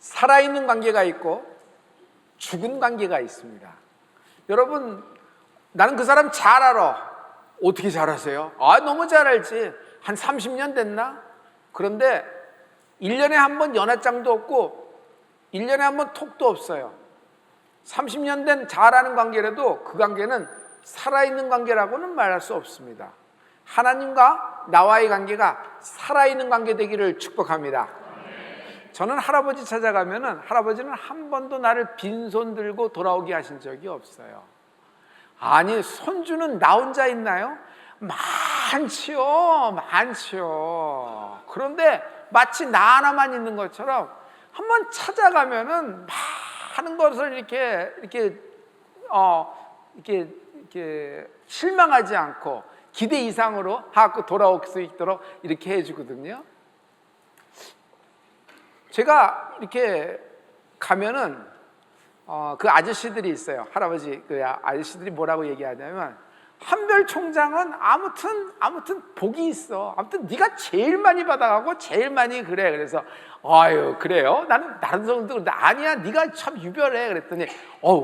살아있는 관계가 있고 죽은 관계가 있습니다. 여러분, 나는 그 사람 잘 알아. 어떻게 잘 아세요? 너무 잘 알지. 한 30년 됐나? 그런데 1년에 한 번 연하장도 없고 1년에 한 번 톡도 없어요. 30년 된 잘 아는 관계라도 그 관계는 살아있는 관계라고는 말할 수 없습니다. 하나님과 나와의 관계가 살아있는 관계 되기를 축복합니다. 저는 할아버지 찾아가면은 할아버지는 한 번도 나를 빈손 들고 돌아오게 하신 적이 없어요. 아니, 손주는 나 혼자 있나요? 많지요. 그런데 마치 나 하나만 있는 것처럼 한번 찾아가면은 많은 것을 이렇게 실망하지 않고 기대 이상으로 하고 돌아올 수 있도록 이렇게 해주거든요. 제가 이렇게 가면은 그 아저씨들이 있어요. 할아버지 그 아저씨들이 뭐라고 얘기하냐면, 한별 총장은 아무튼 복이 있어. 아무튼 네가 제일 많이 받아가고 제일 많이 그래. 그래서 아유, 그래요? 나는 다른 사람도 그런데 아니야, 네가 참 유별해. 그랬더니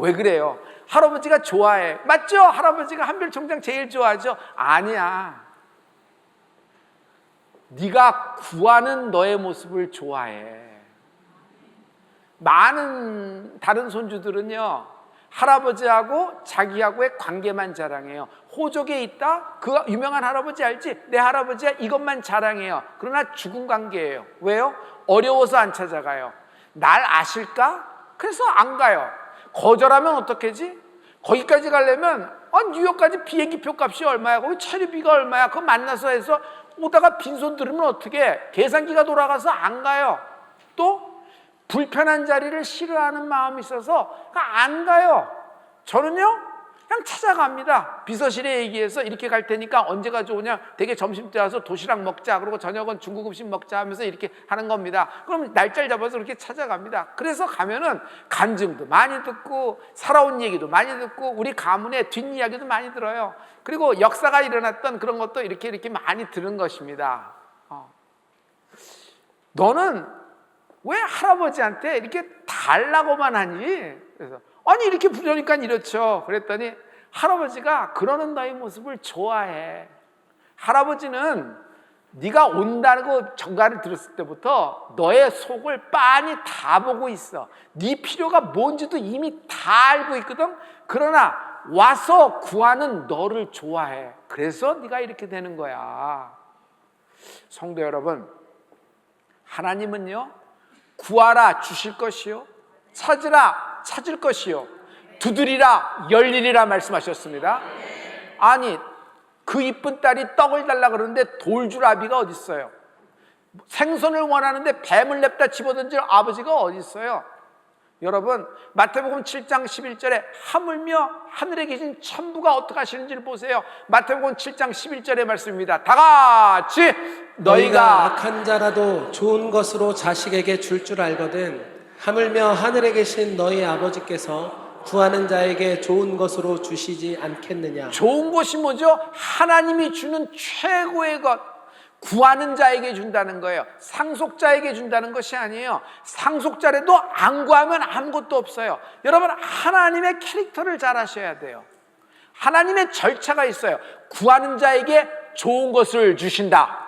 왜 그래요? 할아버지가 좋아해. 맞죠? 할아버지가 한별 총장 제일 좋아하죠? 아니야, 네가 구하는 너의 모습을 좋아해. 많은 다른 손주들은요, 할아버지하고 자기하고의 관계만 자랑해요. 호적에 있다? 그 유명한 할아버지 알지? 내 할아버지야, 이것만 자랑해요. 그러나 죽은 관계예요. 왜요? 어려워서 안 찾아가요. 날 아실까? 그래서 안 가요. 거절하면 어떡하지? 거기까지 가려면 뉴욕까지 비행기표 값이 얼마야? 거기 체류비가 얼마야? 그거 만나서 해서 오다가 빈손 들으면 어떡해? 계산기가 돌아가서 안 가요. 또 불편한 자리를 싫어하는 마음이 있어서 안 가요. 저는요, 그냥 찾아갑니다. 비서실에 얘기해서 이렇게 갈 테니까 언제가 좋으냐? 되게 점심때 와서 도시락 먹자. 그리고 저녁은 중국 음식 먹자 하면서 이렇게 하는 겁니다. 그럼 날짜를 잡아서 그렇게 찾아갑니다. 그래서 가면은 간증도 많이 듣고 살아온 얘기도 많이 듣고 우리 가문의 뒷이야기도 많이 들어요. 그리고 역사가 일어났던 그런 것도 이렇게 많이 들은 것입니다. 너는 왜 할아버지한테 이렇게 달라고만 하니? 그래서 아니, 이렇게 부르니까 이렇죠. 그랬더니 할아버지가 그러는 너의 모습을 좋아해. 할아버지는 네가 온다고 전가를 들었을 때부터 너의 속을 빤히 다 보고 있어. 네 필요가 뭔지도 이미 다 알고 있거든. 그러나 와서 구하는 너를 좋아해. 그래서 네가 이렇게 되는 거야. 성도 여러분, 하나님은요, 구하라 주실 것이요, 찾으라 찾을 것이요, 두드리라 열리리라 말씀하셨습니다. 아니, 그 이쁜 딸이 떡을 달라 그러는데 돌줄아비가 어디 있어요? 생선을 원하는데 뱀을 냅다 집어던질 아버지가 어디 있어요? 여러분, 마태복음 7장 11절에 하물며 하늘에 계신 천부가 어떻게 하시는지를 보세요. 마태복음 7장 11절의 말씀입니다. 다 같이 너희가 악한 자라도 좋은 것으로 자식에게 줄 줄 알거든 하물며 하늘에 계신 너희 아버지께서 구하는 자에게 좋은 것으로 주시지 않겠느냐. 좋은 것이 뭐죠? 하나님이 주는 최고의 것, 구하는 자에게 준다는 거예요. 상속자에게 준다는 것이 아니에요. 상속자라도 안 구하면 아무것도 없어요. 여러분, 하나님의 캐릭터를 잘 아셔야 돼요. 하나님의 절차가 있어요. 구하는 자에게 좋은 것을 주신다.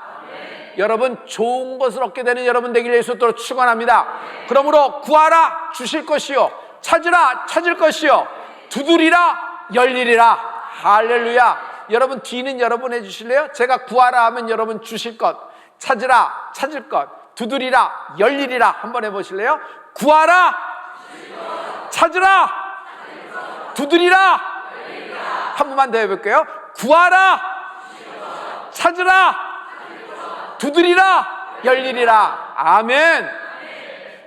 여러분, 좋은 것을 얻게 되는 여러분 되기를 예수로 축원합니다. 그러므로 구하라 주실 것이요, 찾으라 찾을 것이요, 두드리라 열리리라. 할렐루야. 여러분, 뒤는 여러분 해주실래요? 제가 구하라 하면 여러분 주실 것, 찾으라 찾을 것, 두드리라 열리리라. 한번 해보실래요? 구하라, 찾으라, 두드리라. 한 번만 더 해볼게요. 구하라, 찾으라, 두드리라 열리리라. 아멘.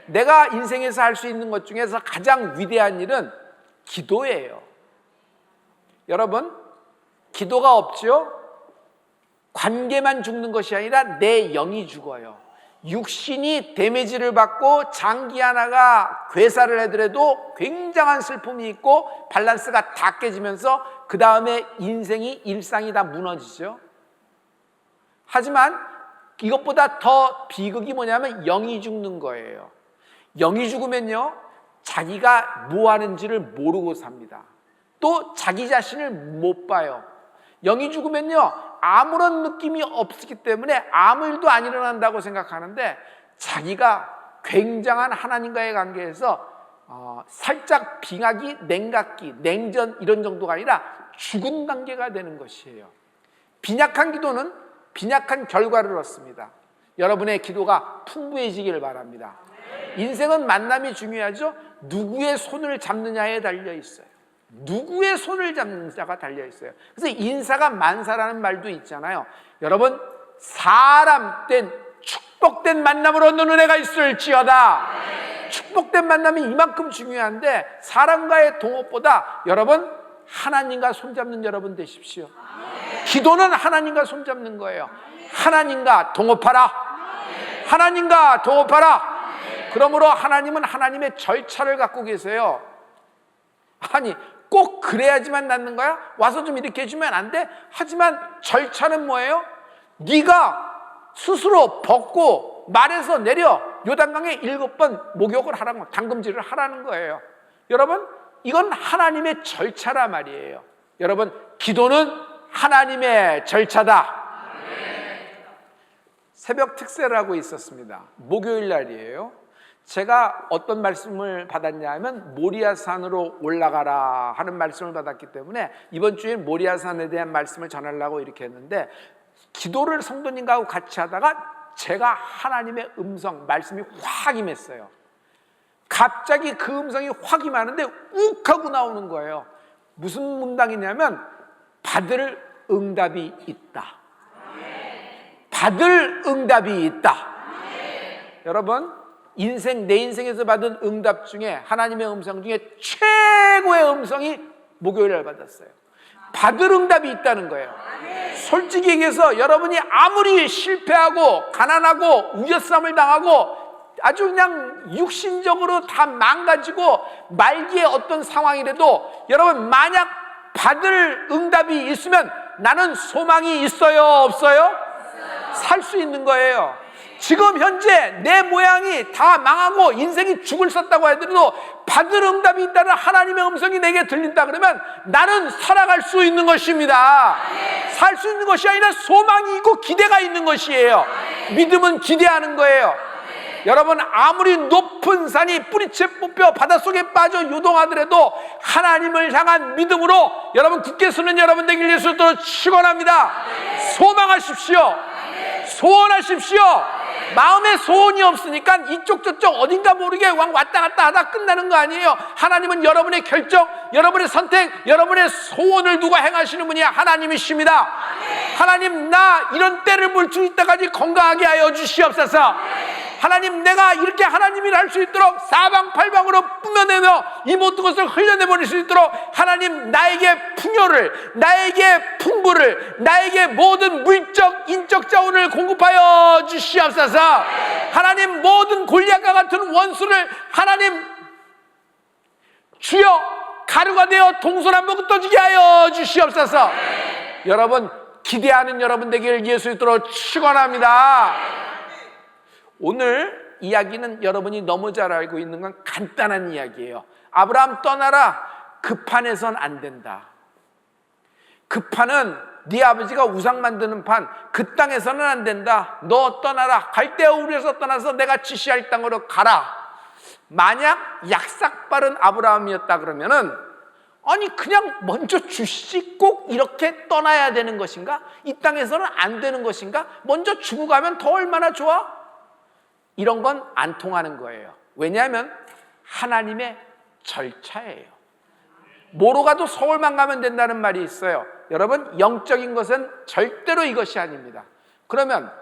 내가 인생에서 할 수 있는 것 중에서 가장 위대한 일은 기도예요. 여러분, 기도가 없죠? 관계만 죽는 것이 아니라 내 영이 죽어요. 육신이 데미지를 받고 장기 하나가 괴사를 하더라도 굉장한 슬픔이 있고 밸런스가 다 깨지면서 그 다음에 인생이 일상이 다 무너지죠. 하지만 이것보다 더 비극이 뭐냐면 영이 죽는 거예요. 영이 죽으면요, 자기가 뭐 하는지를 모르고 삽니다. 또 자기 자신을 못 봐요. 영이 죽으면요, 아무런 느낌이 없기 때문에 아무 일도 안 일어난다고 생각하는데, 자기가 굉장한 하나님과의 관계에서 살짝 빙하기, 냉각기, 냉전 이런 정도가 아니라 죽은 관계가 되는 것이에요. 빈약한 기도는 빈약한 결과를 얻습니다. 여러분의 기도가 풍부해지기를 바랍니다. 인생은 만남이 중요하죠. 누구의 손을 잡느냐에 달려 있어요. 누구의 손을 잡는 자가 달려 있어요. 그래서 인사가 만사라는 말도 있잖아요. 여러분, 사람된 축복된 만남을 얻는 은혜가 있을지어다. 축복된 만남이 이만큼 중요한데, 사람과의 동업보다 여러분 하나님과 손잡는 여러분 되십시오. 기도는 하나님과 손잡는 거예요. 하나님과 동업하라. 하나님과 동업하라. 그러므로 하나님은 하나님의 절차를 갖고 계세요. 아니, 꼭 그래야지만 낫는 거야? 와서 좀 이렇게 해주면 안 돼? 하지만 절차는 뭐예요? 네가 스스로 벗고 말에서 내려 요단강에 7번 목욕을 하라는 거, 담금질을 하라는 거예요. 여러분, 이건 하나님의 절차라 말이에요. 여러분, 기도는 하나님의 절차다. 새벽 특세라고 있었습니다. 목요일 날이에요. 제가 어떤 말씀을 받았냐 하면 모리아산으로 올라가라 하는 말씀을 받았기 때문에 이번 주에 모리아산에 대한 말씀을 전하려고 이렇게 했는데, 기도를 성도님과 같이 하다가 제가 하나님의 음성, 말씀이 확 임했어요. 갑자기 그 음성이 확 임하는데 욱 하고 나오는 거예요. 무슨 문장이냐면 받을 응답이 있다. 받을 응답이 있다. 여러분, 내 인생에서 받은 응답 중에, 하나님의 음성 중에 최고의 음성이 목요일날 받았어요. 받을 응답이 있다는 거예요. 솔직히 얘기해서 여러분이 아무리 실패하고 가난하고 우겨쌈을 당하고 아주 그냥 육신적으로 다 망가지고 말기의 어떤 상황이라도, 여러분 만약 받을 응답이 있으면 나는 소망이 있어요, 없어요? 살 수 있는 거예요. 지금 현재 내 모양이 다 망하고 인생이 죽을 썼다고 하더라도 받을 응답이 있다는 하나님의 음성이 내게 들린다 그러면 나는 살아갈 수 있는 것입니다. 살 수 있는 것이 아니라 소망이 있고 기대가 있는 것이에요. 믿음은 기대하는 거예요. 여러분, 아무리 높은 산이 뿌리채 뽑혀 바닷속에 빠져 요동하더라도 하나님을 향한 믿음으로 여러분 굳게 서는 여러분 되길 예수로 축원합니다. 소망하십시오. 소원하십시오. 마음에 소원이 없으니까 이쪽 저쪽 어딘가 모르게 왔다 갔다 하다 끝나는 거 아니에요. 하나님은 여러분의 결정, 여러분의 선택, 여러분의 소원을 누가 행하시는 분이 하나님이십니다. 하나님, 나 이런 때를 볼 수 있다까지 건강하게 하여 주시옵소서. 하나님, 내가 이렇게 하나님이 할 수 있도록 사방팔방으로 뿜어내며 이 모든 것을 흘려내버릴 수 있도록 하나님, 나에게 풍요를, 나에게 풍부를, 나에게 모든 물적 인적 자원을 공급하여 주시옵소서. 하나님, 모든 골리앗과 같은 원수를 하나님 주여 가루가 되어 동서남북 떠지게 하여 주시옵소서. 여러분, 기대하는 여러분 되기를 예수 이름으로 축원합니다. 오늘 이야기는 여러분이 너무 잘 알고 있는 건 간단한 이야기예요. 아브라함 떠나라. 그 판에선 안 된다. 그 판은 네 아버지가 우상 만드는 판, 그 땅에서는 안 된다. 너 떠나라. 갈대아 우르에서 떠나서 내가 지시할 땅으로 가라. 만약 약삭빠른 아브라함이었다 그러면은, 아니 그냥 먼저 주시지 꼭 이렇게 떠나야 되는 것인가? 이 땅에서는 안 되는 것인가? 먼저 주고 가면 더 얼마나 좋아? 이런 건 안 통하는 거예요. 왜냐하면 하나님의 절차예요. 뭐로 가도 서울만 가면 된다는 말이 있어요. 여러분, 영적인 것은 절대로 이것이 아닙니다. 그러면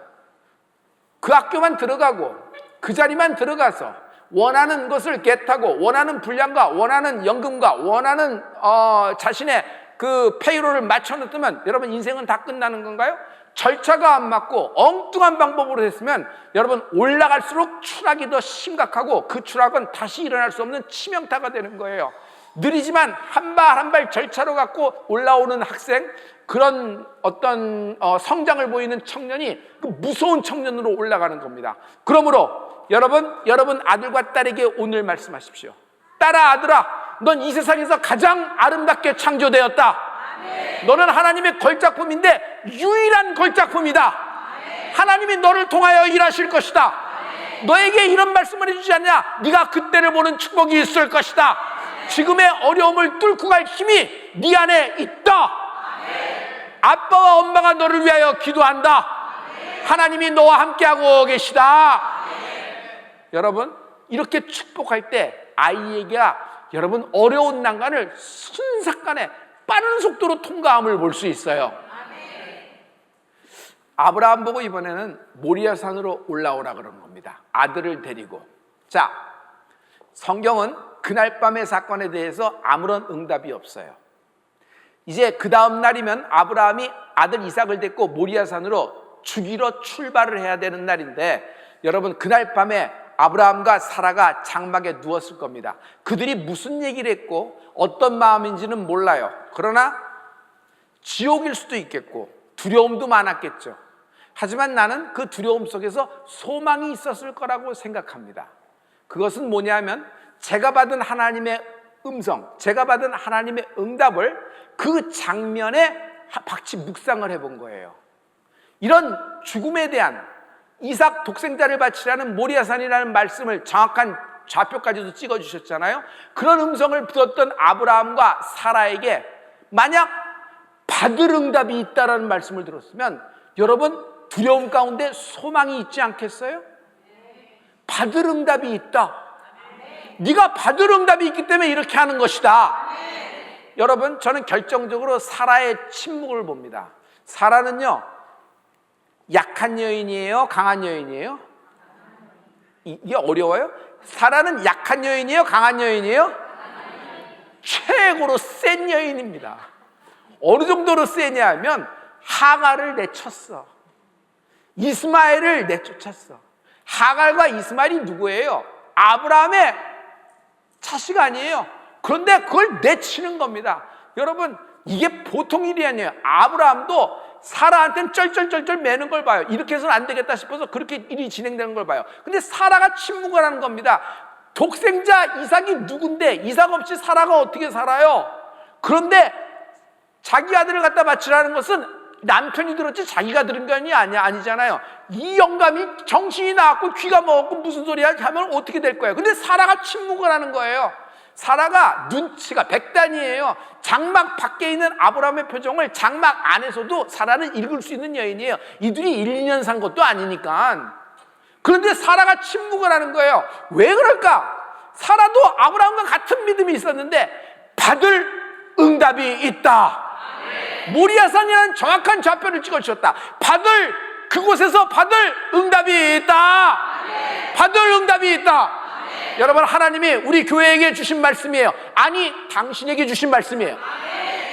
그 학교만 들어가고 그 자리만 들어가서 원하는 것을 겟하고 원하는 분량과 원하는 연금과 원하는 자신의 그 페이로를 맞춰놓으면 여러분 인생은 다 끝나는 건가요? 절차가 안 맞고 엉뚱한 방법으로 했으면 여러분 올라갈수록 추락이 더 심각하고 그 추락은 다시 일어날 수 없는 치명타가 되는 거예요. 느리지만 한 발 한 발 절차로 갖고 올라오는 학생, 그런 어떤 성장을 보이는 청년이 그 무서운 청년으로 올라가는 겁니다. 그러므로 여러분 아들과 딸에게 오늘 말씀하십시오. 딸아, 아들아, 넌 이 세상에서 가장 아름답게 창조되었다. 너는 하나님의 걸작품인데 유일한 걸작품이다. 하나님이 너를 통하여 일하실 것이다. 너에게 이런 말씀을 해주지 않냐? 네가 그때를 보는 축복이 있을 것이다. 지금의 어려움을 뚫고 갈 힘이 네 안에 있다. 아빠와 엄마가 너를 위하여 기도한다. 하나님이 너와 함께하고 계시다. 여러분, 이렇게 축복할 때 아이에게 여러분 어려운 난관을 순삭간에 빠른 속도로 통과함을 볼 수 있어요. 아브라함 보고 이번에는 모리아산으로 올라오라 그러는 겁니다. 아들을 데리고. 자, 성경은 그날 밤의 사건에 대해서 아무런 응답이 없어요. 이제 그 다음 날이면 아브라함이 아들 이삭을 데리고 모리아산으로 죽이러 출발을 해야 되는 날인데, 여러분 그날 밤에 아브라함과 사라가 장막에 누웠을 겁니다. 그들이 무슨 얘기를 했고 어떤 마음인지는 몰라요. 그러나 지옥일 수도 있겠고 두려움도 많았겠죠. 하지만 나는 그 두려움 속에서 소망이 있었을 거라고 생각합니다. 그것은 뭐냐면 제가 받은 하나님의 음성, 제가 받은 하나님의 응답을 그 장면에 같이 묵상을 해본 거예요. 이런 죽음에 대한, 이삭 독생자를 바치라는 모리아산이라는 말씀을 정확한 좌표까지도 찍어주셨잖아요. 그런 음성을 들었던 아브라함과 사라에게 만약 받을 응답이 있다라는 말씀을 들었으면 여러분 두려움 가운데 소망이 있지 않겠어요? 받을 응답이 있다. 네가 받을 응답이 있기 때문에 이렇게 하는 것이다. 여러분, 저는 결정적으로 사라의 침묵을 봅니다. 사라는요, 약한 여인이에요? 강한 여인이에요? 이게 어려워요? 사라는 약한 여인이에요? 강한 여인이에요? 최고로 센 여인입니다. 어느 정도로 세냐 하면 하갈을 내쳤어. 이스마엘을 내쫓았어. 하갈과 이스마엘이 누구예요? 아브라함의 자식 아니에요. 그런데 그걸 내치는 겁니다. 여러분, 이게 보통 일이 아니에요. 아브라함도 사라한테는 쩔쩔쩔쩔 매는 걸 봐요. 이렇게 해서는 안 되겠다 싶어서 그렇게 일이 진행되는 걸 봐요. 근데 사라가 침묵을 하는 겁니다. 독생자 이삭이 누군데 이삭 없이 사라가 어떻게 살아요? 그런데 자기 아들을 갖다 바치라는 것은 남편이 들었지 자기가 들은 게 아니잖아요. 이 영감이 정신이 나왔고 귀가 먹었고 무슨 소리야 하면 어떻게 될 거예요? 근데 사라가 침묵을 하는 거예요. 사라가 눈치가 백단이에요. 장막 밖에 있는 아브라함의 표정을 장막 안에서도 사라는 읽을 수 있는 여인이에요. 이들이 1, 2년 산 것도 아니니까. 그런데 사라가 침묵을 하는 거예요. 왜 그럴까? 사라도 아브라함과 같은 믿음이 있었는데 받을 응답이 있다. 모리아산이라는 정확한 좌표를 찍어주셨다. 그곳에서 받을 응답이 있다. 받을 응답이 있다. 여러분, 하나님이 우리 교회에게 주신 말씀이에요. 아니, 당신에게 주신 말씀이에요.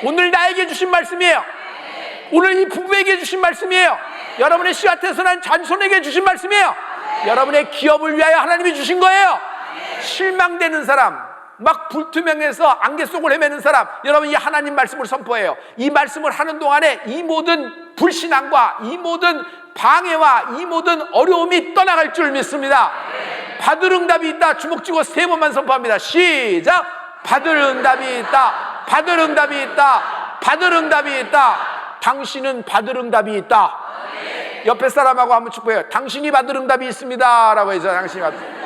오늘 나에게 주신 말씀이에요. 오늘 이 부부에게 주신 말씀이에요. 여러분의 씨앗에서 난 자손에게 주신 말씀이에요. 여러분의 기업을 위하여 하나님이 주신 거예요. 실망되는 사람, 막 불투명해서 안개 속을 헤매는 사람, 여러분 이 하나님 말씀을 선포해요. 이 말씀을 하는 동안에 이 모든 불신앙과 이 모든 방해와 이 모든 어려움이 떠나갈 줄 믿습니다. 받을 응답이 있다. 주먹 쥐고 3번만 선포합니다. 시작. 받을 응답이 있다. 받을 응답이 있다. 받을 응답이 있다. 당신은 받을 응답이 있다. 옆에 사람하고 한번 축복해요. 당신이 받을 응답이 있습니다 라고 해서 당신이 받을.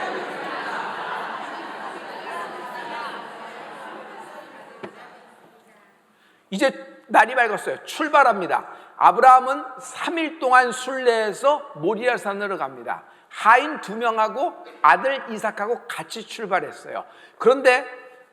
이제 날이 밝았어요. 출발합니다. 아브라함은 3일 동안 순례해서 모리아산으로 갑니다. 하인 2명하고 아들 이삭하고 같이 출발했어요. 그런데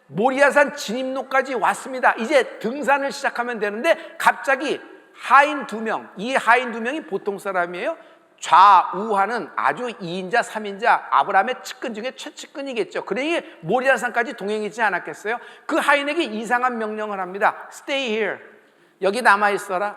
모리아산 진입로까지 왔습니다. 이제 등산을 시작하면 되는데 갑자기 하인 2명, 이 하인 2명이 보통 사람이에요. 좌우하는 아주 2인자, 3인자, 아브라함의 측근 중에 최측근이겠죠. 그러니 모리아산까지 동행했지 않았겠어요? 그 하인에게 이상한 명령을 합니다. Stay here. 여기 남아있어라.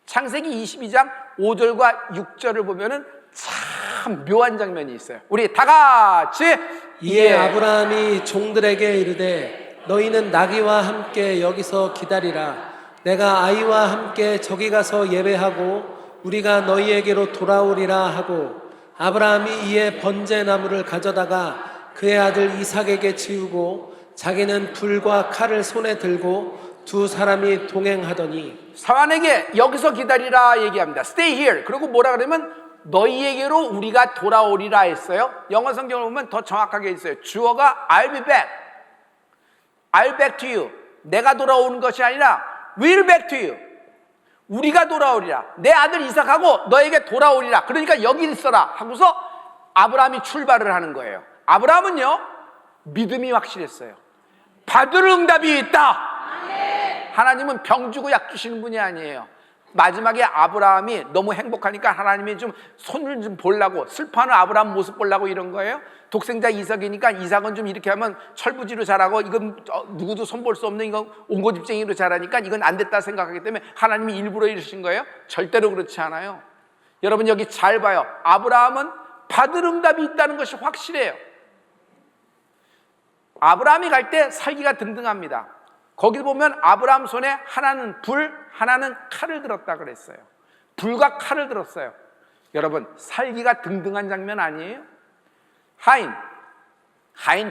창세기 22장 5절과 6절을 보면은 참 묘한 장면이 있어요. 우리 다 같이. 이에 아브라함이 종들에게 이르되 너희는 나귀와 함께 여기서 기다리라. 내가 아이와 함께 저기 가서 예배하고 우리가 너희에게로 돌아오리라 하고 아브라함이 이에 번제 나무를 가져다가 그의 아들 이삭에게 지우고 자기는 불과 칼을 손에 들고 두 사람이 동행하더니 사환에게 여기서 기다리라 얘기합니다. Stay here. 그리고 뭐라 그러면 너희에게로 우리가 돌아오리라 했어요. 영어 성경을 보면 더 정확하게 있어요. 주어가 I'll be back. I'll back to you. 내가 돌아오는 것이 아니라 we'll back to you. 우리가 돌아오리라. 내 아들 이삭하고 너에게 돌아오리라. 그러니까 여기 있어라 하고서 아브라함이 출발을 하는 거예요. 아브라함은요, 믿음이 확실했어요. 받을 응답이 있다. 하나님은 병 주고 약 주시는 분이 아니에요. 마지막에 아브라함이 너무 행복하니까 하나님이 좀 손을 좀 보려고, 슬퍼하는 아브라함 모습 보려고 이런 거예요. 독생자 이삭이니까 이삭은 좀 이렇게 하면 철부지로 자라고, 이건 누구도 손볼 수 없는 이건 옹고집쟁이로 자라니까 이건 안 됐다 생각하기 때문에 하나님이 일부러 이러신 거예요? 절대로 그렇지 않아요. 여러분 여기 잘 봐요. 아브라함은 받을 응답이 있다는 것이 확실해요. 아브라함이 갈 때 살기가 등등합니다. 거기 보면 아브라함 손에 하나는 불, 하나는 칼을 들었다 그랬어요. 불과 칼을 들었어요. 여러분 살기가 등등한 장면 아니에요? 하인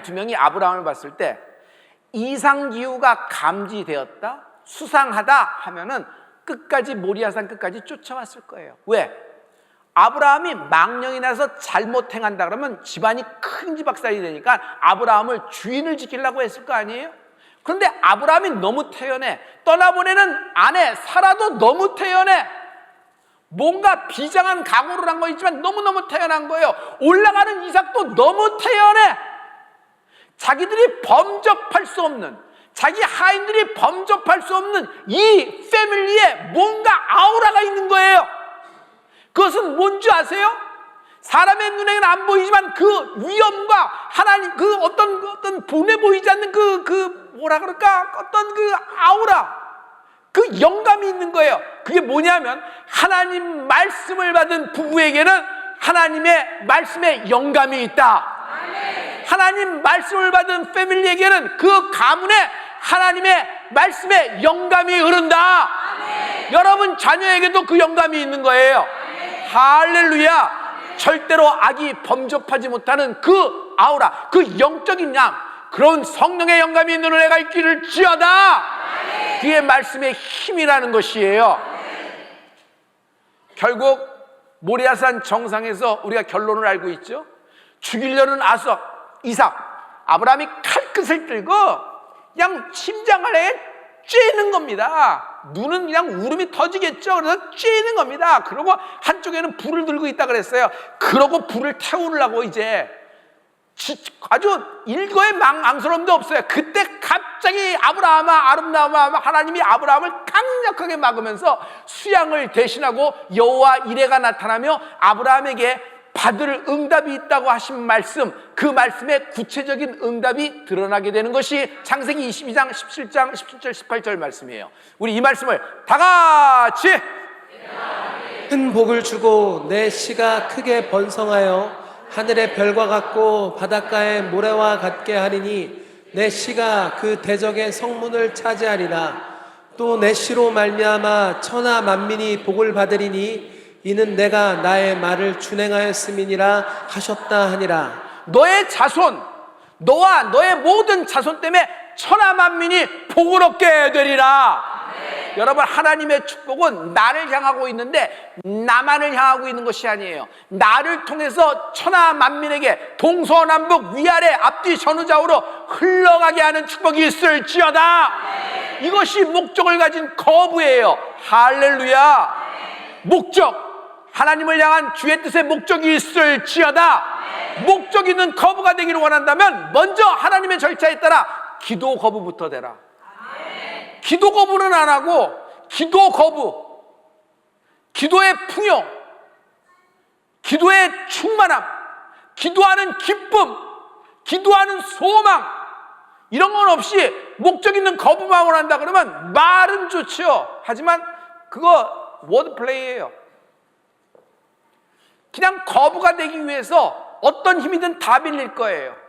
두 명이 아브라함을 봤을 때 이상기후가 감지되었다, 수상하다 하면은 끝까지 모리아산 끝까지 쫓아왔을 거예요. 왜? 아브라함이 망령이 나서 잘못 행한다 그러면 집안이 큰 지박살이 되니까 아브라함을 주인을 지키려고 했을 거 아니에요? 그런데 아브라함이 너무 태연해. 떠나보내는 아내 사라도 너무 태연해. 뭔가 비장한 각오를 한 거 있지만 너무너무 태연한 거예요. 올라가는 이삭도 너무 태연해. 자기들이 범접할 수 없는, 자기 하인들이 범접할 수 없는 이 패밀리에 뭔가 아우라가 있는 거예요. 그것은 뭔지 아세요? 사람의 눈에는 안 보이지만 그 위엄과 하나님 그 어떤 분해 보이지 않는 뭐라 그럴까? 어떤 그 아우라, 그 영감이 있는 거예요. 그게 뭐냐면 하나님 말씀을 받은 부부에게는 하나님의 말씀에 영감이 있다. 하나님 말씀을 받은 패밀리에게는 그 가문에 하나님의 말씀에 영감이 흐른다. 여러분 자녀에게도 그 영감이 있는 거예요. 할렐루야. 절대로 악이 범접하지 못하는 그 아우라, 그 영적인 양, 그런 성령의 영감이 있는 은혜가 있기를 지어다. 그의 말씀의 힘이라는 것이에요. 결국 모리아산 정상에서 우리가 결론을 알고 있죠. 죽이려는 이삭, 아브라함이 칼끝을 들고 그냥 심장을 쬐는 겁니다. 눈은 그냥 울음이 터지겠죠. 그래서 쬐는 겁니다. 그러고 한쪽에는 불을 들고 있다 그랬어요. 그러고 불을 태우려고 이제 아주 일거에 망설임도 없어요. 그때 갑자기 하나님이 아브라함을 강력하게 막으면서 수양을 대신하고 여호와 이레가 나타나며 아브라함에게 받을 응답이 있다고 하신 말씀, 그 말씀의 구체적인 응답이 드러나게 되는 것이 창세기 22장 17장 17절 18절 말씀이에요. 우리 이 말씀을 다 같이 큰 복을 주고 내 씨가 크게 번성하여 하늘의 별과 같고 바닷가의 모래와 같게 하리니 내 씨가 그 대적의 성문을 차지하리라. 또 내 씨로 말미암아 천하 만민이 복을 받으리니 이는 내가 나의 말을 준행하였음이니라 하셨다 하니라. 너의 자손, 너와 너의 모든 자손 때문에 천하 만민이 복을 얻게 되리라. 여러분 하나님의 축복은 나를 향하고 있는데 나만을 향하고 있는 것이 아니에요. 나를 통해서 천하 만민에게 동서남북 위아래 앞뒤 전후좌우로 흘러가게 하는 축복이 있을지어다. 이것이 목적을 가진 거부예요. 할렐루야. 목적, 하나님을 향한 주의 뜻의 목적이 있을지어다. 목적 있는 거부가 되기를 원한다면 먼저 하나님의 절차에 따라 기도 거부부터 되라. 기도 거부는 안 하고 기도 거부, 기도의 풍요, 기도의 충만함, 기도하는 기쁨, 기도하는 소망, 이런 건 없이 목적 있는 거부만 원한다 그러면 말은 좋죠. 하지만 그거 워드플레이예요. 그냥 거부가 되기 위해서 어떤 힘이든 다 빌릴 거예요.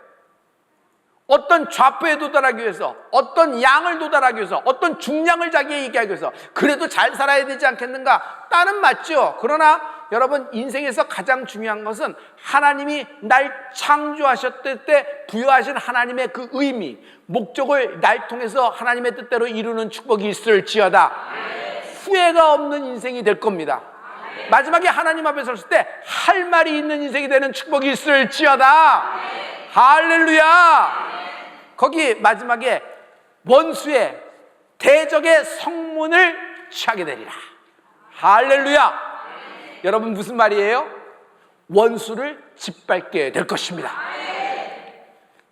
어떤 좌표에 도달하기 위해서, 어떤 양을 도달하기 위해서, 어떤 중량을 자기에게 얘기하기 위해서. 그래도 잘 살아야 되지 않겠는가? 딸은 맞죠. 그러나 여러분 인생에서 가장 중요한 것은 하나님이 날 창조하셨을 때 부여하신 하나님의 그 의미, 목적을 날 통해서 하나님의 뜻대로 이루는 축복이 있을지어다. 후회가 없는 인생이 될 겁니다. 마지막에 하나님 앞에 섰을 때 할 말이 있는 인생이 되는 축복이 있을지어다. 할렐루야. 거기 마지막에 원수의 대적의 성문을 취하게 되리라. 할렐루야. 여러분 무슨 말이에요? 원수를 짓밟게 될 것입니다.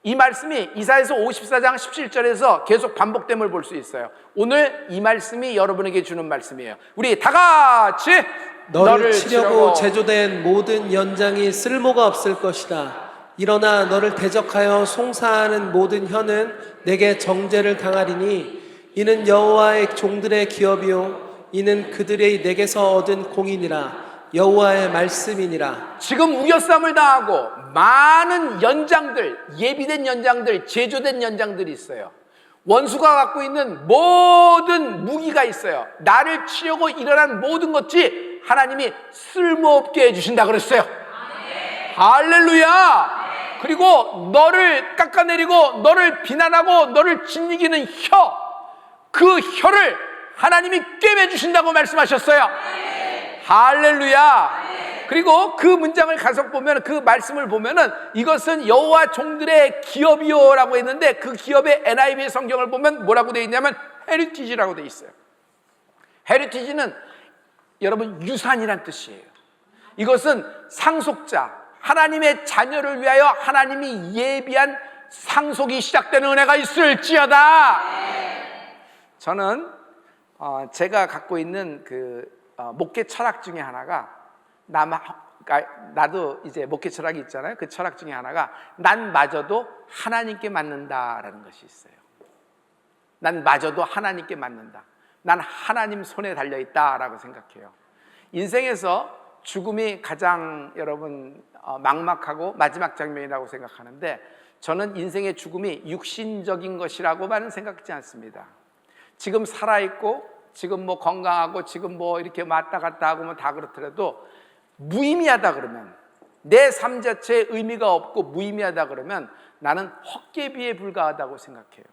이 말씀이 이사야서 54장 17절에서 계속 반복됨을 볼 수 있어요. 오늘 이 말씀이 여러분에게 주는 말씀이에요. 우리 다 같이 너를 치려고 제조된 모든 연장이 쓸모가 없을 것이다. 일어나 너를 대적하여 송사하는 모든 혀는 내게 정죄를 당하리니 이는 여호와의 종들의 기업이요 이는 그들의 내게서 얻은 공인이라. 여호와의 말씀이니라. 지금 우겨싸움을 당하고 많은 연장들, 예비된 연장들, 제조된 연장들이 있어요. 원수가 갖고 있는 모든 무기가 있어요. 나를 치려고 일어난 모든 것이 하나님이 쓸모없게 해주신다 그랬어요. 할렐루야. 그리고 너를 깎아내리고 너를 비난하고 너를 짓이기는 혀, 그 혀를 하나님이 꿰매주신다고 말씀하셨어요. 할렐루야. 그리고 그 문장을 가서 보면, 그 말씀을 보면은 이것은 여호와 종들의 기업이요라고 했는데, 그 기업의 NIV 성경을 보면 뭐라고 되어 있냐면 헤리티지라고 되어 있어요. 헤리티지는 여러분 유산이란 뜻이에요. 이것은 상속자, 하나님의 자녀를 위하여 하나님이 예비한 상속이 시작되는 은혜가 있을지어다. 저는 제가 갖고 있는 그 목회 철학 중에 하나가, 나도 이제 목회 철학이 있잖아요. 그 철학 중에 하나가 난 마저도 하나님께 맞는다라는 것이 있어요. 난 마저도 하나님께 맞는다. 난 하나님 손에 달려있다라고 생각해요. 인생에서 죽음이 가장 여러분 막막하고 마지막 장면이라고 생각하는데, 저는 인생의 죽음이 육신적인 것이라고만은 생각하지 않습니다. 지금 살아있고 지금 뭐 건강하고 지금 뭐 이렇게 왔다 갔다 하고 뭐 다 그렇더라도 무의미하다 그러면, 내 삶 자체에 의미가 없고 무의미하다 그러면 나는 헛개비에 불과하다고 생각해요.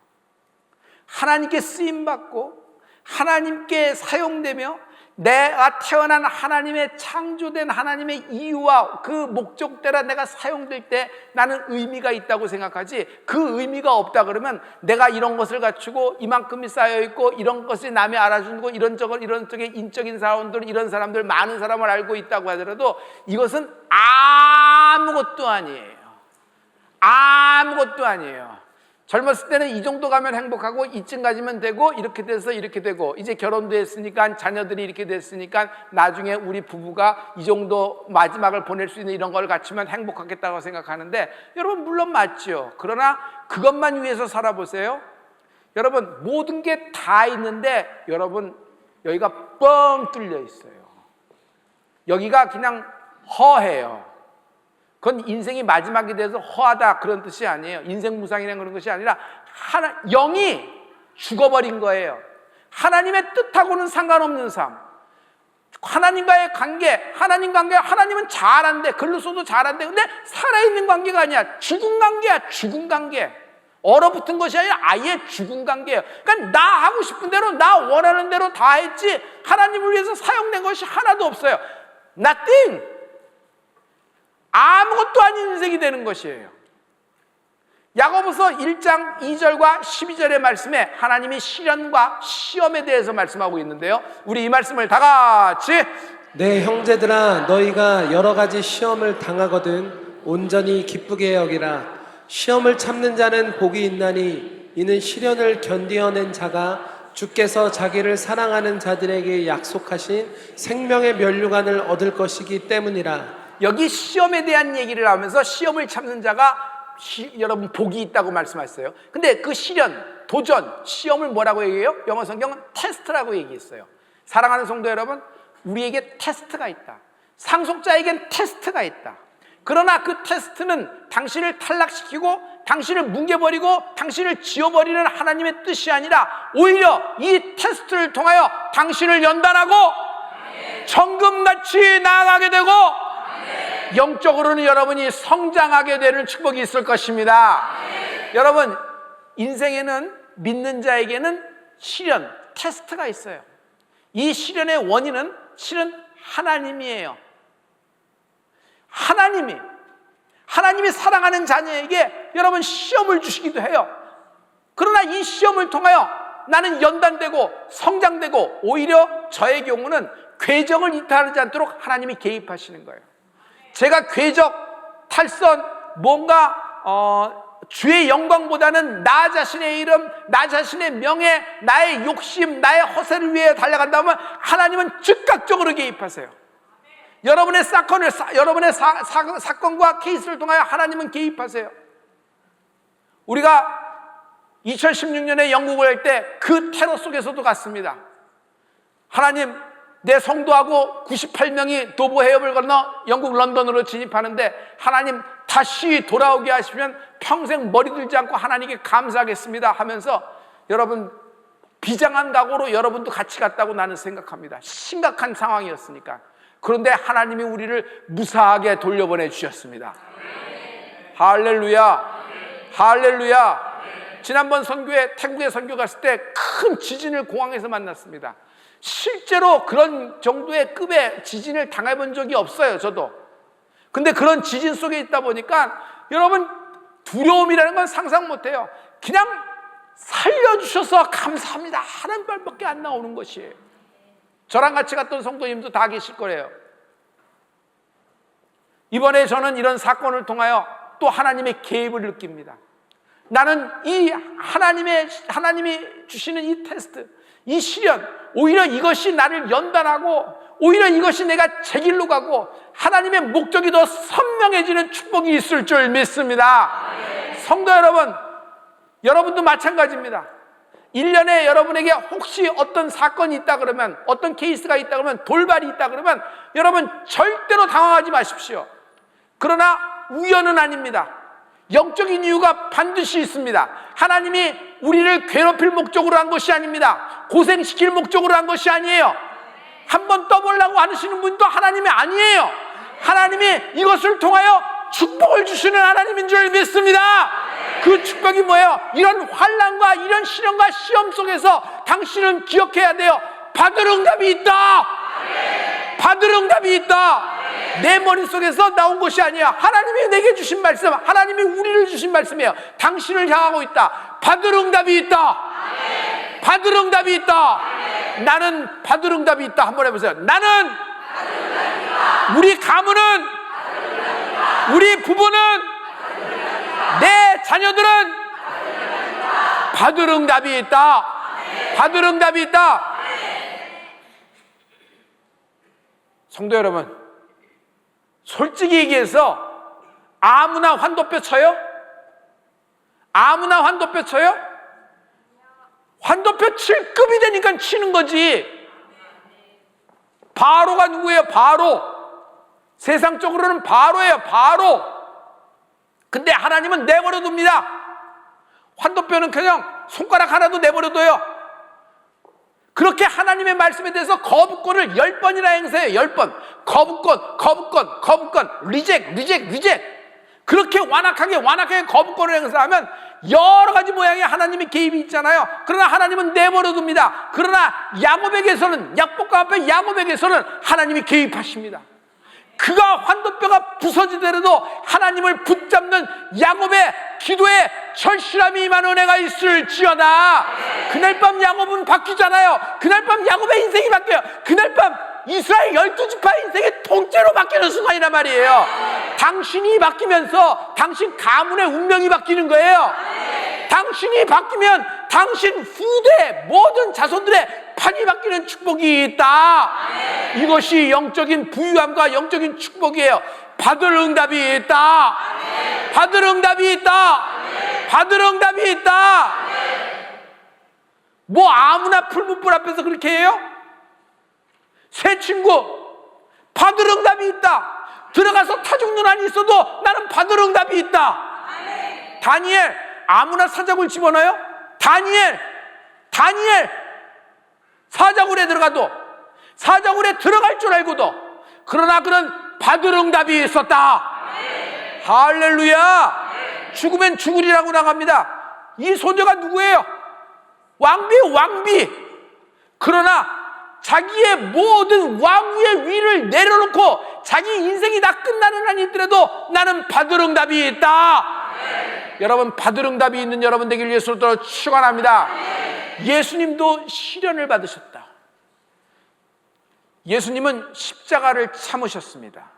하나님께 쓰임받고 하나님께 사용되며 내가 태어난 하나님의 창조된 하나님의 이유와 그 목적대로 내가 사용될 때 나는 의미가 있다고 생각하지, 그 의미가 없다 그러면 내가 이런 것을 갖추고 이만큼이 쌓여있고 이런 것이 남이 알아주는 거, 이런 쪽에 인적인 사람들, 이런 사람들, 많은 사람을 알고 있다고 하더라도 이것은 아무것도 아니에요. 아무것도 아니에요. 젊었을 때는 이 정도 가면 행복하고 이쯤 가지면 되고 이렇게 돼서 이렇게 되고, 이제 결혼도 했으니까 자녀들이 이렇게 됐으니까 나중에 우리 부부가 이 정도 마지막을 보낼 수 있는 이런 걸 갖추면 행복하겠다고 생각하는데, 여러분 물론 맞죠. 그러나 그것만 위해서 살아보세요. 여러분 모든 게 다 있는데 여러분 여기가 뻥 뚫려 있어요. 여기가 그냥 허해요. 그건 인생이 마지막이 돼서 허하다 그런 뜻이 아니에요. 인생 무상이라는 그런 것이 아니라 영이 죽어버린 거예요. 하나님의 뜻하고는 상관없는 삶, 하나님과의 관계, 하나님은 잘한대, 글로 써도 잘한대. 근데 살아있는 관계가 아니야. 죽은 관계야. 죽은 관계. 얼어붙은 것이 아니라 아예 죽은 관계예요. 그러니까 나 하고 싶은 대로, 나 원하는 대로 다 했지 하나님을 위해서 사용된 것이 하나도 없어요. Nothing. 아무것도 아닌 인생이 되는 것이에요. 야고보서 1장 2절과 12절의 말씀에 하나님이 시련과 시험에 대해서 말씀하고 있는데요, 우리 이 말씀을 다 같이 내 형제들아, 너희가 여러 가지 시험을 당하거든 온전히 기쁘게 여기라. 시험을 참는 자는 복이 있나니 이는 시련을 견디어낸 자가 주께서 자기를 사랑하는 자들에게 약속하신 생명의 면류관을 얻을 것이기 때문이라. 여기 시험에 대한 얘기를 하면서 시험을 참는 자가 여러분 복이 있다고 말씀하셨어요. 근데 그 시련, 도전, 시험을 뭐라고 얘기해요? 영어 성경은 테스트라고 얘기했어요. 사랑하는 성도 여러분, 우리에게 테스트가 있다. 상속자에겐 테스트가 있다. 그러나 그 테스트는 당신을 탈락시키고 당신을 뭉개버리고 당신을 지워버리는 하나님의 뜻이 아니라 오히려 이 테스트를 통하여 당신을 연단하고 정금같이 나아가게 되고 영적으로는 여러분이 성장하게 되는 축복이 있을 것입니다. 여러분, 인생에는 믿는 자에게는 시련, 테스트가 있어요. 이 시련의 원인은 실은 하나님이에요. 하나님이 사랑하는 자녀에게 여러분 시험을 주시기도 해요. 그러나 이 시험을 통하여 나는 연단되고 성장되고, 오히려 저의 경우는 궤적을 이탈하지 않도록 하나님이 개입하시는 거예요. 제가 궤적, 탈선, 뭔가 주의 영광보다는 나 자신의 이름, 나 자신의 명예, 나의 욕심, 나의 허세를 위해 달려간다면 하나님은 즉각적으로 개입하세요. 여러분의 사건과 케이스를 통하여 하나님은 개입하세요. 우리가 2016년에 영국을 할 때 그 테러 속에서도 갔습니다. 하나님, 내 성도하고 98명이 도보 해협을 건너 영국 런던으로 진입하는데 하나님 다시 돌아오게 하시면 평생 머리 들지 않고 하나님께 감사하겠습니다 하면서, 여러분, 비장한 각오로 여러분도 같이 갔다고 나는 생각합니다. 심각한 상황이었으니까. 그런데 하나님이 우리를 무사하게 돌려보내 주셨습니다. 할렐루야, 할렐루야. 지난번 선교에 태국에 선교 갔을 때 큰 지진을 공항에서 만났습니다. 실제로 그런 정도의 급의 지진을 당해본 적이 없어요, 저도. 근데 그런 지진 속에 있다 보니까 여러분, 두려움이라는 건 상상 못해요. 그냥 살려주셔서 감사합니다 하는 말밖에 안 나오는 것이에요. 저랑 같이 갔던 성도님도 다 계실 거예요. 이번에 저는 이런 사건을 통하여 또 하나님의 개입을 느낍니다. 나는 이 하나님이 주시는 이 테스트, 이 시련, 오히려 이것이 나를 연단하고, 오히려 이것이 내가 제 길로 가고 하나님의 목적이 더 선명해지는 축복이 있을 줄 믿습니다. 성도 여러분, 여러분도 마찬가지입니다. 1년에 여러분에게 혹시 어떤 사건이 있다 그러면, 어떤 케이스가 있다 그러면, 돌발이 있다 그러면 여러분 절대로 당황하지 마십시오. 그러나 우연은 아닙니다. 영적인 이유가 반드시 있습니다. 하나님이 우리를 괴롭힐 목적으로 한 것이 아닙니다. 고생시킬 목적으로 한 것이 아니에요. 한번 떠보려고 하시는 분도 하나님이 아니에요. 하나님이 이것을 통하여 축복을 주시는 하나님인 줄 믿습니다. 그 축복이 뭐예요? 이런 환난과 이런 시련과 시험 속에서 당신은 기억해야 돼요. 받을 응답이 있다. 받을 응답이 있다. 내 머릿속에서 나온 것이 아니야. 하나님이 내게 주신 말씀, 하나님이 우리를 주신 말씀이에요. 당신을 향하고 있다. 받을 응답이 있다. 받을 응답이 있다. 나는 받을 응답이 있다. 한번 해보세요. 나는, 우리 가문은, 우리 부부는, 내 자녀들은 받을 응답이 있다. 받을 응답이 있다. 성도 여러분, 솔직히 얘기해서 아무나 환도뼈 쳐요? 아무나 환도뼈 쳐요? 환도뼈 칠 급이 되니까 치는 거지. 바로가 누구예요? 바로. 세상적으로는 바로예요. 바로. 근데 하나님은 내버려 둡니다. 환도뼈는 그냥 손가락 하나도 내버려둬요. 그렇게 하나님의 말씀에 대해서 거부권을 10번이나 행사해요. 10번. 거부권, 리젝. 그렇게 완악하게 거부권을 행사하면 여러 가지 모양의 하나님의 개입이 있잖아요. 그러나 하나님은 내버려 둡니다. 그러나 야곱에게서는, 약복과 앞에 야곱에게서는 하나님이 개입하십니다. 그가 환도뼈가 부서지더라도 하나님을 붙잡는 야곱의 기도에 절실함이 임하는 은혜가 있을지어다. 그날 밤 야곱은 바뀌잖아요. 그날 밤 야곱의 인생이 바뀌어요. 그날 밤 이스라엘 12지파 인생이 통째로 바뀌는 순간이란 말이에요. 당신이 바뀌면서 당신 가문의 운명이 바뀌는 거예요. 당신이 바뀌면 당신 후대 모든 자손들의 판이 바뀌는 축복이 있다. 이것이 영적인 부유함과 영적인 축복이에요. 받을 응답이 있다. 받을 응답이 있다. 받을 응답이 있다. 뭐 아무나 풀무불 앞에서 그렇게 해요? 새 친구 받을 응답이 있다. 들어가서 타죽는 한이 있어도 나는 받을 응답이 있다. 다니엘 아무나 사자굴 집어넣어요? 다니엘 사자굴에 들어가도 사자굴에 들어갈 줄 알고도 그러나 그는 받을 응답이 있었다. 할렐루야. 죽으면 죽으리라고 나갑니다. 이 소녀가 누구예요? 왕비. 그러나 자기의 모든 왕위의 위를 내려놓고 자기 인생이 다 끝나는 한이 있더라도 나는 받을 응답이 있다. 여러분, 받을 응답이 있는 여러분 되길 예수로 축원합니다. 예수님도 시련을 받으셨다. 예수님은 십자가를 참으셨습니다.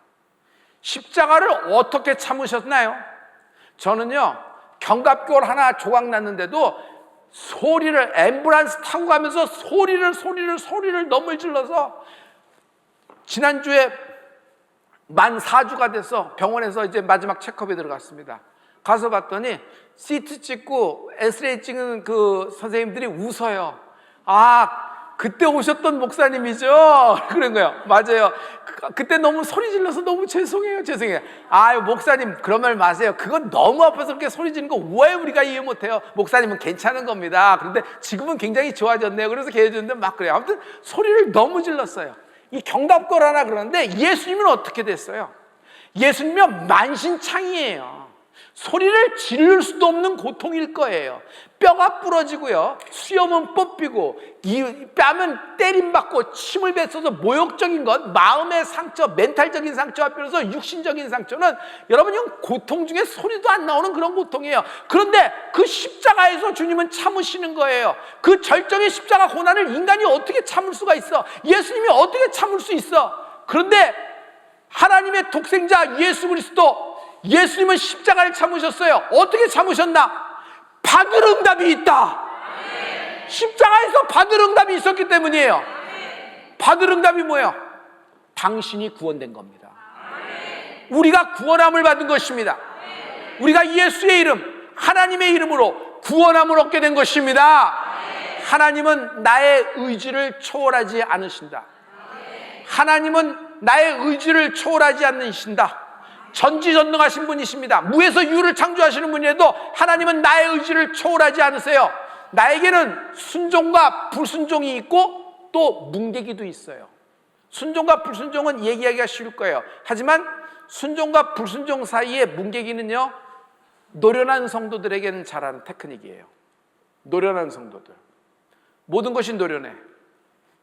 십자가를 어떻게 참으셨나요? 저는요, 견갑골 하나 조각 났는데도 소리를, 앰뷸런스 타고 가면서 소리를 너무 질러서 지난주에 만 4주가 돼서 병원에서 이제 마지막 체크업에 들어갔습니다. 가서 봤더니 CT 찍고 엑스레이 찍는 그 선생님들이 웃어요. 아, 그때 오셨던 목사님이죠? 그런 거예요. 맞아요. 그때 너무 소리 질러서 너무 죄송해요. 아유, 목사님, 그런 말 마세요. 그건 너무 아파서 그렇게 소리 지르는 거 왜 우리가 이해 못해요? 목사님은 괜찮은 겁니다. 그런데 지금은 굉장히 좋아졌네요. 그래서 걔해줬는데 막 그래요. 아무튼 소리를 너무 질렀어요. 이 견갑골 하나 그러는데 예수님은 어떻게 됐어요? 예수님은 만신창이에요. 소리를 지를 수도 없는 고통일 거예요. 뼈가 부러지고요, 수염은 뽑히고, 이 뺨은 때림받고 침을 뱉어서 모욕적인 것, 마음의 상처, 멘탈적인 상처와 비로소 육신적인 상처는 여러분, 이건 고통 중에 소리도 안 나오는 그런 고통이에요. 그런데 그 십자가에서 주님은 참으시는 거예요. 그 절정의 십자가 고난을 인간이 어떻게 참을 수가 있어? 예수님이 어떻게 참을 수 있어? 그런데 하나님의 독생자 예수 그리스도, 예수님은 십자가를 참으셨어요. 어떻게 참으셨나? 받을 응답이 있다. 십자가에서 받을 응답이 있었기 때문이에요. 받을 응답이 뭐예요? 당신이 구원된 겁니다. 우리가 구원함을 받은 것입니다. 우리가 예수의 이름, 하나님의 이름으로 구원함을 얻게 된 것입니다. 하나님은 나의 의지를 초월하지 않으신다. 하나님은 나의 의지를 초월하지 않으신다. 전지전능하신 분이십니다. 무에서 유를 창조하시는 분이라도 하나님은 나의 의지를 초월하지 않으세요. 나에게는 순종과 불순종이 있고 또 뭉개기도 있어요. 순종과 불순종은 얘기하기가 쉬울 거예요. 하지만 순종과 불순종 사이에 뭉개기는요, 노련한 성도들에게는 잘하는 테크닉이에요. 노련한 성도들, 모든 것이 노련해.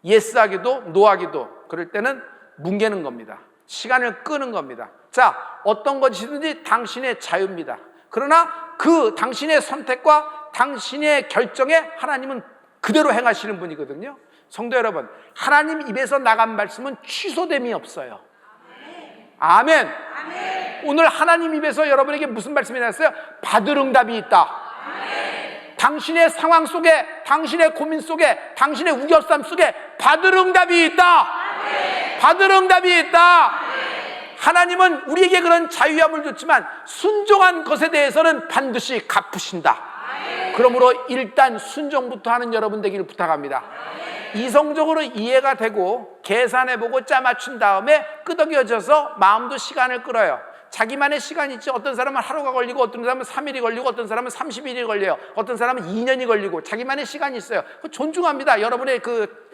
예스하기도 노하기도 그럴 때는 뭉개는 겁니다. 시간을 끄는 겁니다. 자, 어떤 것이든지 당신의 자유입니다. 그러나 그 당신의 선택과 당신의 결정에 하나님은 그대로 행하시는 분이거든요. 성도 여러분, 하나님 입에서 나간 말씀은 취소됨이 없어요. 아멘. 오늘 하나님 입에서 여러분에게 무슨 말씀이 나왔어요? 받을 응답이 있다. 당신의 상황 속에, 당신의 고민 속에, 당신의 우겨쌈 속에 받을 응답이 있다. 받을 응답이 있다. 하나님은 우리에게 그런 자유함을 줬지만 순종한 것에 대해서는 반드시 갚으신다. 그러므로 일단 순종부터 하는 여러분 되기를 부탁합니다. 이성적으로 이해가 되고 계산해보고 짜맞춘 다음에 끄덕여져서 마음도 시간을 끌어요. 자기만의 시간이 있지. 어떤 사람은 하루가 걸리고, 어떤 사람은 3일이 걸리고, 어떤 사람은 30일이 걸려요. 어떤 사람은 2년이 걸리고, 자기만의 시간이 있어요. 존중합니다. 여러분의 그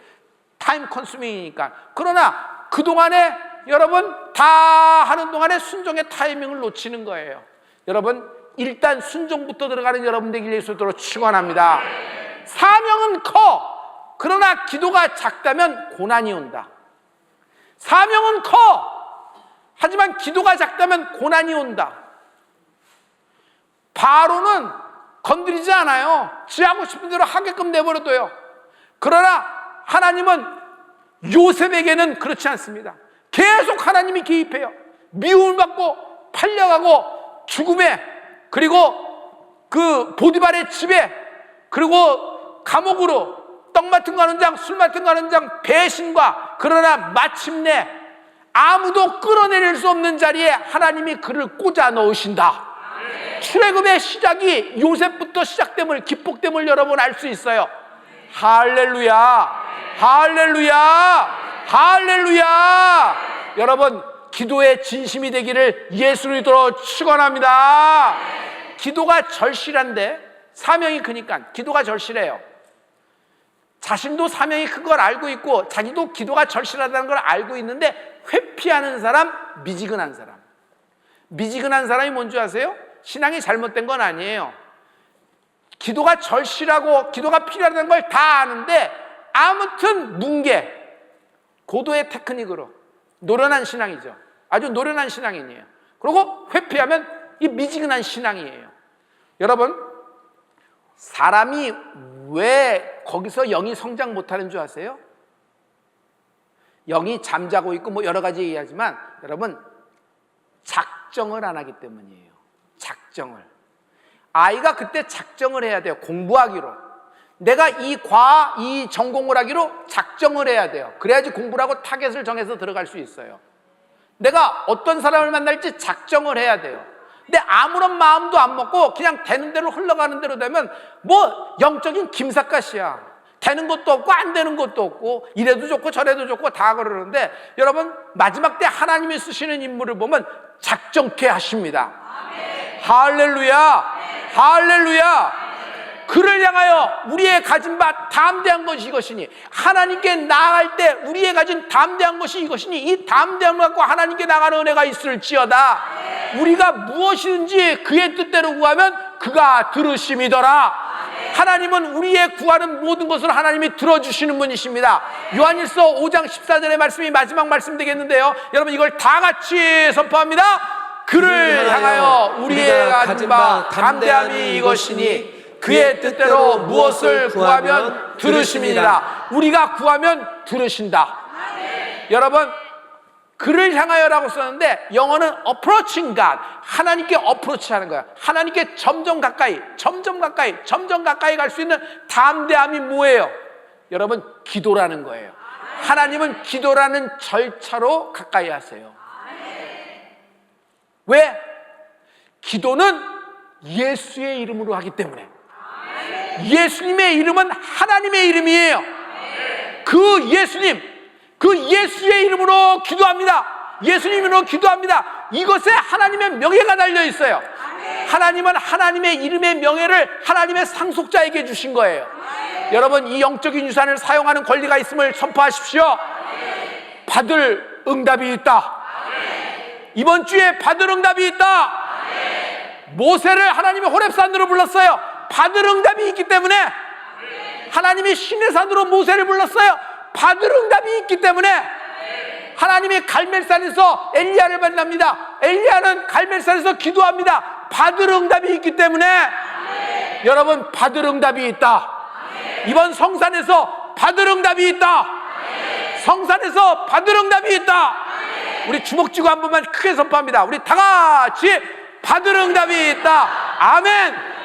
타임 컨수밍이니까. 그러나 그동안에 여러분 다 하는 동안에 순종의 타이밍을 놓치는 거예요. 여러분, 일단 순종부터 들어가는 여러분 되길 예수로 축원합니다. 사명은 커. 그러나 기도가 작다면 고난이 온다. 사명은 커. 하지만 기도가 작다면 고난이 온다. 바로는 건드리지 않아요. 지 하고 싶은 대로 하게끔 내버려둬요. 그러나 하나님은 요셉에게는 그렇지 않습니다. 계속 하나님이 개입해요. 미움을 받고 팔려가고 죽음에, 그리고 그 보디발의 집에, 그리고 감옥으로, 떡 맡은 거 하는 장, 술 맡은 거 하는 장, 배신과, 그러나 마침내 아무도 끌어내릴 수 없는 자리에 하나님이 그를 꽂아 넣으신다. 출애굽의 시작이 요셉부터 시작됨을, 기폭됨을 여러분 알 수 있어요. 할렐루야, 할렐루야, 할렐루야. 여러분, 기도의 진심이 되기를 예수를 믿어 축원합니다. 기도가 절실한데, 사명이 크니까 기도가 절실해요. 자신도 사명이 큰 걸 알고 있고 자기도 기도가 절실하다는 걸 알고 있는데 회피하는 사람, 미지근한 사람. 미지근한 사람이 뭔지 아세요? 신앙이 잘못된 건 아니에요. 기도가 절실하고 기도가 필요하다는 걸 다 아는데 아무튼 뭉개, 고도의 테크닉으로 노련한 신앙이죠. 아주 노련한 신앙인이에요. 그리고 회피하면 이 미지근한 신앙이에요. 여러분, 사람이 왜 거기서 영이 성장 못하는 줄 아세요? 영이 잠자고 있고 뭐 여러 가지 얘기하지만 여러분, 작정을 안 하기 때문이에요. 작정을. 아이가 그때 작정을 해야 돼요. 공부하기로. 내가 이 전공을 하기로 작정을 해야 돼요. 그래야지 공부를 하고 타겟을 정해서 들어갈 수 있어요. 내가 어떤 사람을 만날지 작정을 해야 돼요. 근데 아무런 마음도 안 먹고 그냥 되는 대로 흘러가는 대로 되면 뭐 영적인 김삿갓이야. 되는 것도 없고 안 되는 것도 없고 이래도 좋고 저래도 좋고 다 그러는데 여러분, 마지막 때 하나님이 쓰시는 인물을 보면 작정케 하십니다. 아멘. 할렐루야. 아멘. 할렐루야. 그를 향하여 우리의 가진 바 담대한 것이 이것이니, 하나님께 나아갈 때 우리의 가진 담대한 것이 이것이니, 이 담대함을 갖고 하나님께 나가는 은혜가 있을지어다. 우리가 무엇이든지 그의 뜻대로 구하면 그가 들으심이더라. 하나님은 우리의 구하는 모든 것을 하나님이 들어주시는 분이십니다. 요한일서 5장 14절의 말씀이 마지막 말씀 되겠는데요, 여러분 이걸 다 같이 선포합니다. 그를 향하여 우리의 가진 바 담대함이 이것이니 그의 뜻대로 무엇을 구하면 들으십니다. 우리가 구하면 들으신다. 여러분, 그를 향하여라고 썼는데 영어는 approaching God, 하나님께 어프로치하는 거야. 하나님께 점점 가까이 갈 수 있는 담대함이 뭐예요? 여러분, 기도라는 거예요. 하나님은 기도라는 절차로 가까이 하세요. 왜? 기도는 예수의 이름으로 하기 때문에. 예수님의 이름은 하나님의 이름이에요. 그 예수님, 그 예수의 이름으로 기도합니다. 예수님 이름으로 기도합니다. 이것에 하나님의 명예가 달려 있어요. 하나님은 하나님의 이름의 명예를 하나님의 상속자에게 주신 거예요. 여러분, 이 영적인 유산을 사용하는 권리가 있음을 선포하십시오. 받을 응답이 있다. 이번 주에 받을 응답이 있다. 모세를 하나님이 호렙산으로 불렀어요. 받을 응답이 있기 때문에. 하나님이 시내산으로 모세를 불렀어요. 받을 응답이 있기 때문에. 하나님이 갈멜산에서 엘리야를 만납니다. 엘리야는 갈멜산에서 기도합니다. 받을 응답이 있기 때문에. 여러분, 받을 응답이 있다. 이번 성산에서 받을 응답이 있다. 성산에서 받을 응답이 있다. 우리 주먹 쥐고 한 번만 크게 선포합니다. 우리 다 같이 받을 응답이 있다. 아멘.